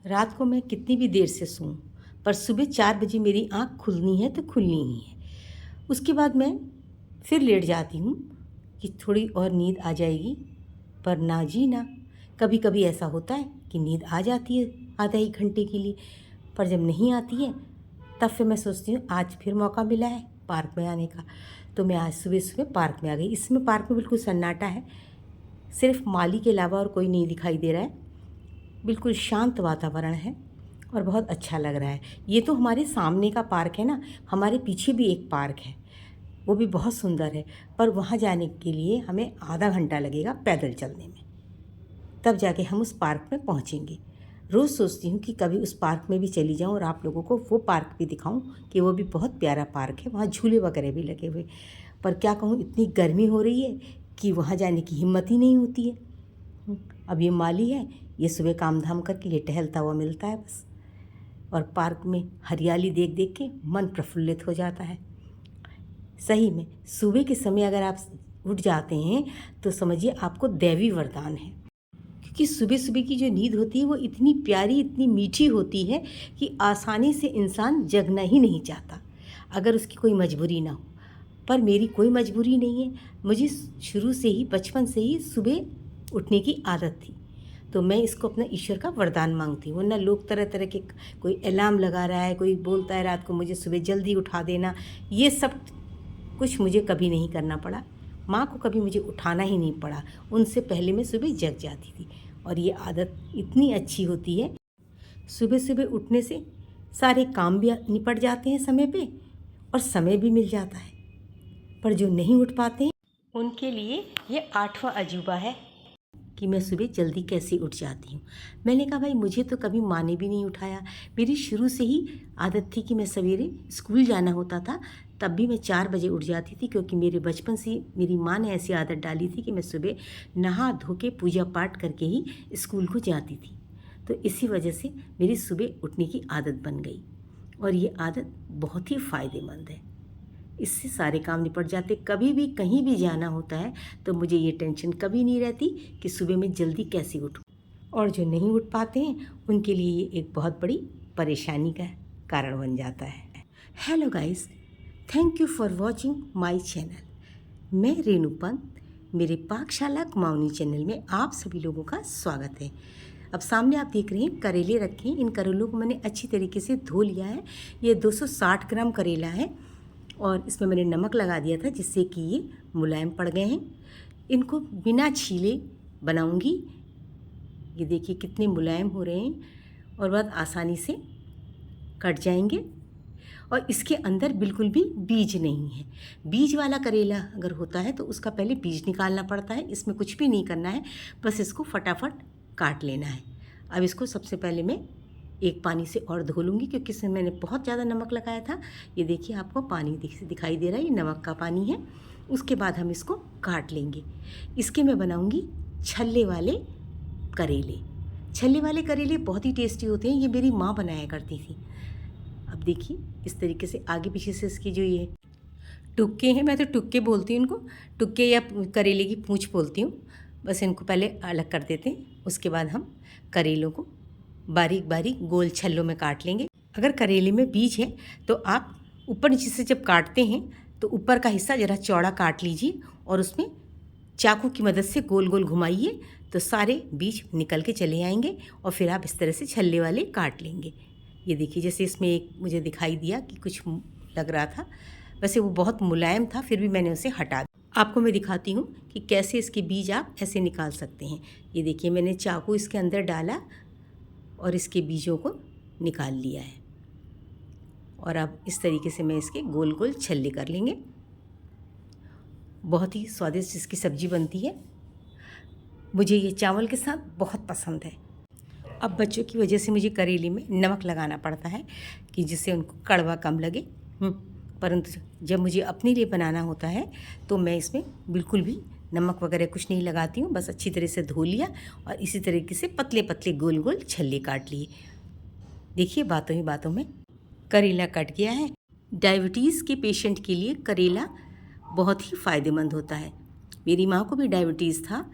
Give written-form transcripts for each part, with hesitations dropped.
रात को मैं कितनी भी देर से सोऊं, पर सुबह 4 बजे मेरी आँख खुलनी है तो खुलनी ही है। उसके बाद मैं फिर लेट जाती हूँ कि थोड़ी और नींद आ जाएगी, पर ना जी ना। कभी कभी ऐसा होता है कि नींद आ जाती है आधा एक घंटे के लिए, पर जब नहीं आती है तब फिर मैं सोचती हूँ आज फिर मौका मिला है पार्क में आने का। तो मैं आज सुबह सुबह पार्क में आ गई। इसमें पार्क में बिल्कुल सन्नाटा है, सिर्फ माली के अलावा और कोई नहीं दिखाई दे रहा है। बिल्कुल शांत वातावरण है और बहुत अच्छा लग रहा है। ये तो हमारे सामने का पार्क है ना, हमारे पीछे भी एक पार्क है, वो भी बहुत सुंदर है, पर वहाँ जाने के लिए हमें आधा घंटा लगेगा पैदल चलने में, तब जाके हम उस पार्क में पहुँचेंगे। रोज़ सोचती हूँ कि कभी उस पार्क में भी चली जाऊँ और आप लोगों को वो पार्क भी दिखाऊँ कि वो भी बहुत प्यारा पार्क है, वहाँ झूले वगैरह भी लगे हुए। पर क्या कहूँ, इतनी गर्मी हो रही है कि वहाँ जाने की हिम्मत ही नहीं होती है। अब ये माली है, ये सुबह काम धाम करके ये टहलता हुआ मिलता है बस, और पार्क में हरियाली देख देख के मन प्रफुल्लित हो जाता है। सही में सुबह के समय अगर आप उठ जाते हैं तो समझिए आपको दैवी वरदान है, क्योंकि सुबह सुबह की जो नींद होती है वो इतनी प्यारी, इतनी मीठी होती है कि आसानी से इंसान जगना ही नहीं चाहता अगर उसकी कोई मजबूरी ना हो। पर मेरी कोई मजबूरी नहीं है, मुझे शुरू से ही, बचपन से ही सुबह उठने की आदत थी, तो मैं इसको अपना ईश्वर का वरदान मांगती हूँ। वरना लोग तरह तरह के, कोई अलार्म लगा रहा है, कोई बोलता है रात को मुझे सुबह जल्दी उठा देना, ये सब कुछ मुझे कभी नहीं करना पड़ा। माँ को कभी मुझे उठाना ही नहीं पड़ा, उनसे पहले मैं सुबह जग जाती थी। और ये आदत इतनी अच्छी होती है, सुबह सुबह उठने से सारे काम भी निपट जाते हैं समय पे और समय भी मिल जाता है। पर जो नहीं उठ पाते हैं उनके लिए ये 8वां अजूबा है कि मैं सुबह जल्दी कैसे उठ जाती हूँ। मैंने कहा भाई मुझे तो कभी माँ ने भी नहीं उठाया। मेरी शुरू से ही आदत थी कि मैं सवेरे स्कूल जाना होता था तब भी मैं 4 बजे उठ जाती थी, क्योंकि मेरे बचपन से मेरी माँ ने ऐसी आदत डाली थी कि मैं सुबह नहा धो के पूजा पाठ करके ही स्कूल को जाती थी। तो इसी वजह से मेरी सुबह उठने की आदत बन गई, और ये आदत बहुत ही फ़ायदेमंद है। इससे सारे काम निपट जाते। कभी भी कहीं भी जाना होता है तो मुझे ये टेंशन कभी नहीं रहती कि सुबह मैं जल्दी कैसे उठूं। और जो नहीं उठ पाते हैं उनके लिए ये एक बहुत बड़ी परेशानी का कारण बन जाता है। Hello guys, thank you for watching my channel. मैं रेणु पंत, मेरे पाकशाला कुमाऊनी चैनल में आप सभी लोगों का स्वागत है। अब सामने आप देख रहे हैं करेले रखे हैं। इन करेलों को मैंने अच्छी तरीके से धो लिया है। ये 260 ग्राम करेला है और इसमें मैंने नमक लगा दिया था जिससे कि ये मुलायम पड़ गए हैं। इनको बिना छीले बनाऊंगी। ये देखिए कितने मुलायम हो रहे हैं और बहुत आसानी से कट जाएंगे। और इसके अंदर बिल्कुल भी बीज नहीं है। बीज वाला करेला अगर होता है तो उसका पहले बीज निकालना पड़ता है। इसमें कुछ भी नहीं करना है, बस इसको फटाफट काट लेना है। अब इसको सबसे पहले मैं एक पानी से और धो लूँगी, क्योंकि इसमें मैंने बहुत ज़्यादा नमक लगाया था। ये देखिए आपको पानी दिखाई दे रहा है, ये नमक का पानी है। उसके बाद हम इसको काट लेंगे। इसके मैं बनाऊँगी छल्ले वाले करेले। छल्ले वाले करेले बहुत ही टेस्टी होते हैं, ये मेरी माँ बनाया करती थी। अब देखिए इस तरीके से आगे पीछे से इसकी जो ये टुक्के हैं, मैं तो टुक्के बोलती हूँ इनको, टुक्के या करेले की पूँछ बोलती हूँ। बस इनको पहले अलग कर देते हैं। उसके बाद हम करेलों को बारीक बारीक गोल छल्लों में काट लेंगे। अगर करेले में बीज है तो आप ऊपर नीचे से जब काटते हैं तो ऊपर का हिस्सा ज़रा चौड़ा काट लीजिए और उसमें चाकू की मदद से गोल गोल घुमाइए तो सारे बीज निकल के चले आएंगे, और फिर आप इस तरह से छल्ले वाले काट लेंगे। ये देखिए जैसे इसमें एक मुझे दिखाई दिया कि कुछ लग रहा था, वैसे वो बहुत मुलायम था, फिर भी मैंने उसे हटा दिया। आपको मैं दिखाती हूँ कि कैसे इसके बीज आप ऐसे निकाल सकते हैं। ये देखिए मैंने चाकू इसके अंदर डाला और इसके बीजों को निकाल लिया है, और अब इस तरीके से मैं इसके गोल गोल छल्ले कर लेंगे। बहुत ही स्वादिष्ट इसकी सब्ज़ी बनती है। मुझे ये चावल के साथ बहुत पसंद है। अब बच्चों की वजह से मुझे करेले में नमक लगाना पड़ता है कि जिससे उनको कड़वा कम लगे, परंतु जब मुझे अपने लिए बनाना होता है तो मैं इसमें बिल्कुल भी नमक वगैरह कुछ नहीं लगाती हूँ। बस अच्छी तरह से धो लिया और इसी तरीके से पतले पतले गोल गोल छल्ले काट लिए। देखिए बातों ही बातों में करेला कट गया है। डायबिटीज़ के पेशेंट के लिए करेला बहुत ही फ़ायदेमंद होता है। मेरी माँ को भी डायबिटीज़ था,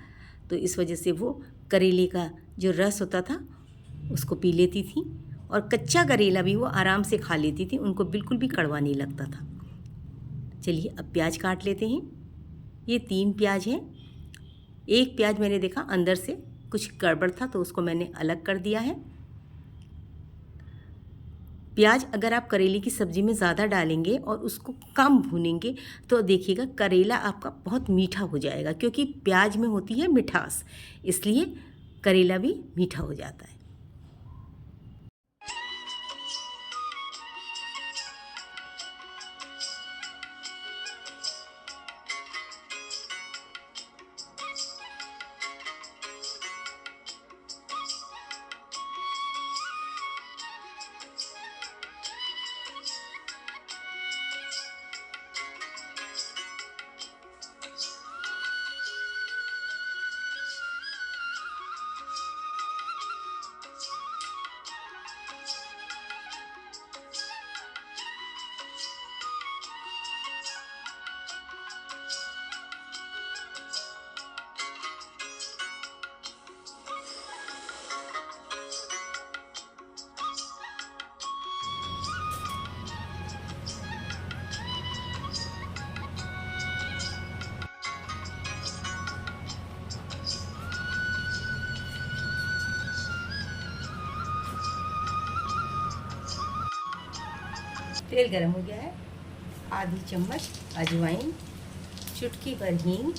तो इस वजह से वो करेले का जो रस होता था उसको पी लेती थी, और कच्चा करेला भी वो आराम से खा लेती थी, उनको बिल्कुल भी कड़वा नहीं लगता था। चलिए अब प्याज काट लेते हैं। ये 3 प्याज हैं। एक प्याज मैंने देखा अंदर से कुछ गड़बड़ था तो उसको मैंने अलग कर दिया है। प्याज अगर आप करेले की सब्ज़ी में ज़्यादा डालेंगे और उसको कम भूनेंगे तो देखिएगा करेला आपका बहुत मीठा हो जाएगा, क्योंकि प्याज में होती है मिठास, इसलिए करेला भी मीठा हो जाता है। तेल गरम हो गया है। आधी चम्मच अजवाइन, चुटकी भर हींग,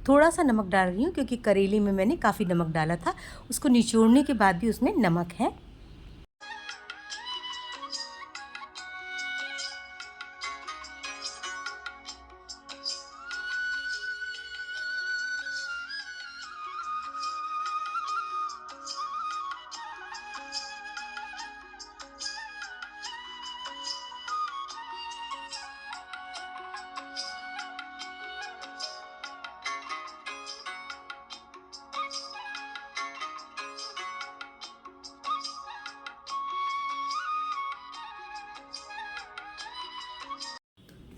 थोड़ा सा नमक डाल रही हूँ क्योंकि करेले में मैंने काफ़ी नमक डाला था, उसको निचोड़ने के बाद भी उसमें नमक है।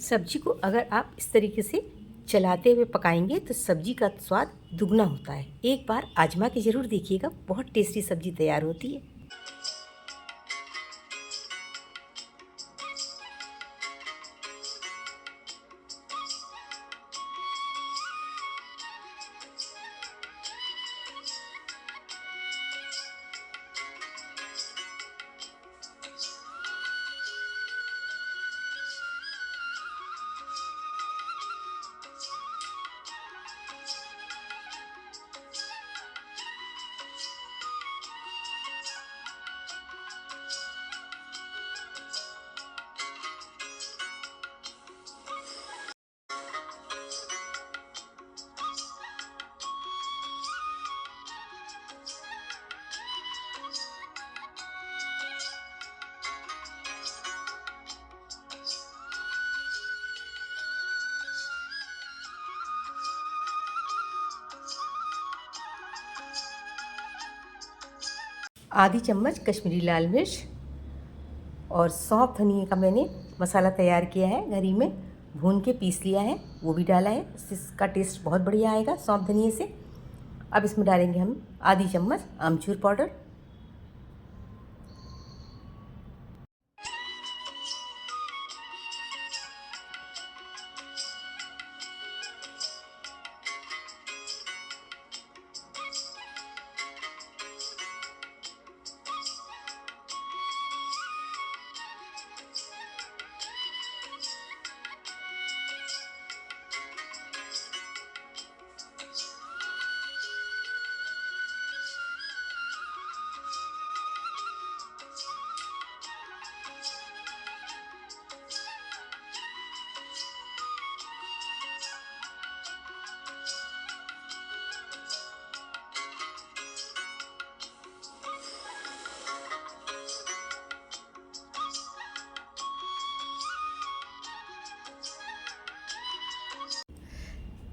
सब्जी को अगर आप इस तरीके से चलाते हुए पकाएंगे तो सब्जी का स्वाद दुगना होता है। एक बार आजमा के ज़रूर देखिएगा, बहुत टेस्टी सब्जी तैयार होती है। आधी चम्मच कश्मीरी लाल मिर्च और सौंफ धनिए का मैंने मसाला तैयार किया है, घर ही में भून के पीस लिया है, वो भी डाला है। इसका टेस्ट बहुत बढ़िया आएगा सौंफ धनिए से। अब इसमें डालेंगे हम आधी चम्मच आमचूर पाउडर,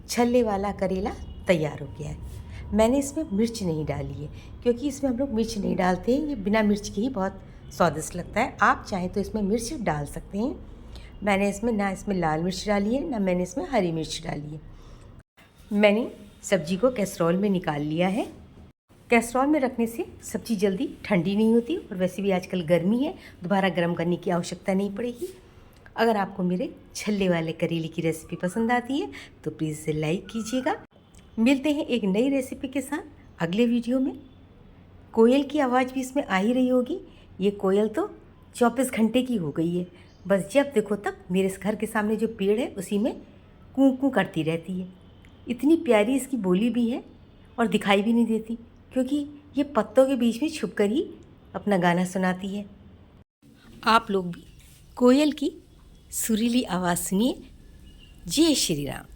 छल्ले वाला करेला तैयार हो गया है। मैंने इसमें मिर्च नहीं डाली है क्योंकि इसमें हम लोग मिर्च नहीं डालते हैं, ये बिना मिर्च के ही बहुत स्वादिष्ट लगता है। आप चाहें तो इसमें मिर्च डाल सकते हैं। मैंने इसमें लाल मिर्च डाली है, ना मैंने इसमें हरी मिर्च डाली है। मैंने सब्जी को कैसरोल में निकाल लिया है। कैसरोल में रखने से सब्ज़ी जल्दी ठंडी नहीं होती और वैसे भी आजकल गर्मी है, दोबारा गर्म करने की आवश्यकता नहीं पड़ेगी। अगर आपको मेरे छल्ले वाले करेले की रेसिपी पसंद आती है तो प्लीज़ इसे लाइक कीजिएगा। मिलते हैं एक नई रेसिपी के साथ अगले वीडियो में। कोयल की आवाज़ भी इसमें आ ही रही होगी। ये कोयल तो 24 घंटे की हो गई है, बस जब देखो तब मेरे घर के सामने जो पेड़ है उसी में कूँ कूँ करती रहती है। इतनी प्यारी इसकी बोली भी है और दिखाई भी नहीं देती क्योंकि ये पत्तों के बीच में छुपकर ही अपना गाना सुनाती है। आप लोग भी कोयल की सुरीली आवाज़ सुनिए। जय श्री राम।